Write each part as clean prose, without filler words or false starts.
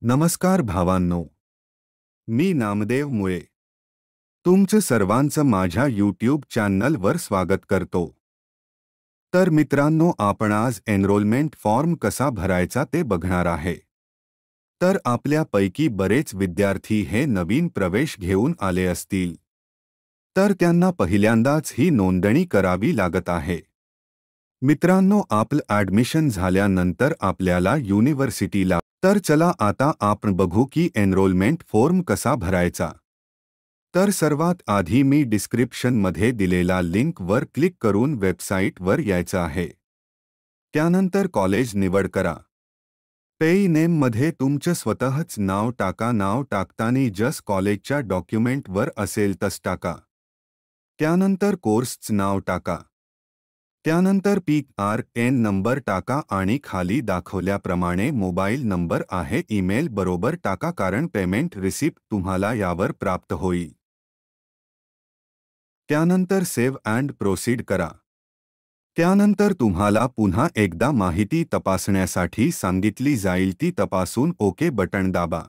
नमस्कार भावांनो, मी नामदेव मुळे तुमचं सर्वांचं माझ्या यूट्यूब चॅनलवर स्वागत करतो। तर मित्रांनो, आपण आज एनरोलमेंट फॉर्म कसा भरायचा ते बघणार आहे। तर आपल्यापैकी बरेच विद्यार्थी हे नवीन प्रवेश घेऊन आले असतील, तर त्यांना पहिल्यांदाच ही नोंदणी करावी लागत आहे। मित्रांनो, आपलं ॲडमिशन झाल्यानंतर आपल्याला युनिव्हर्सिटीला तर चला आता आपण बघू की एनरोलमेंट फॉर्म कसा भरायचा। तर सर्वात आधी मी डिस्क्रिप्शनमध्ये दिलेला लिंकवर क्लिक करून वेबसाईटवर यायचं आहे। त्यानंतर कॉलेज निवड करा। पेई नेममध्ये तुमचं स्वतःच नाव टाका। नाव टाकताना जस कॉलेजच्या डॉक्युमेंटवर असेल तस टाका। त्यानंतर कोर्सचं नाव टाका। त्यानंतर PRN नंबर टाका आणि खाली दाखवल्याप्रमाणे मोबाईल नंबर आहे ईमेल बरोबर टाका, कारण पेमेंट रिसिप्ट तुम्हाला यावर प्राप्त होईल। त्यानंतर सेव्ह अँड प्रोसीड करा। त्यानंतर तुम्हाला पुन्हा एकदा माहिती तपासण्यासाठी सांगितली जाईल, ती तपासून ओके बटन दाबा।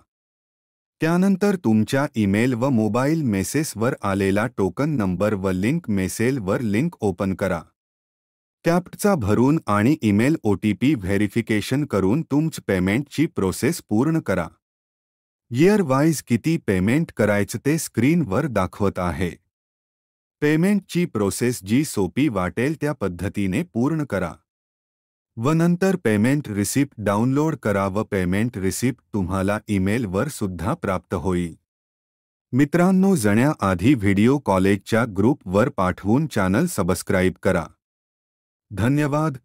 त्यानंतर तुमच्या ईमेल व मोबाईल मेसेजवर आलेला टोकन नंबर व लिंक मेसेलवर लिंक ओपन करा। कॅप्चा भरून आणि ईमेल OTP व्हेरिफिकेशन करून तुमच्या पेमेंटची प्रोसेस पूर्ण करा। इयर वाईज किती पेमेंट करायचं ते स्क्रीनवर दाखवत आहे। पेमेंटची प्रोसेस जी सोपी वाटेल त्या पद्धतीने पूर्ण करा व नंतर पेमेंट रिसिप्ट डाउनलोड करा व पेमेंट रिसिप्ट तुम्हाला ईमेलवर सुद्धा प्राप्त होईल। मित्रांनो, जाण्याआधी व्हिडिओ कॉलेजच्या ग्रुपवर पाठवून चॅनल सबस्क्राईब करा। धन्यवाद।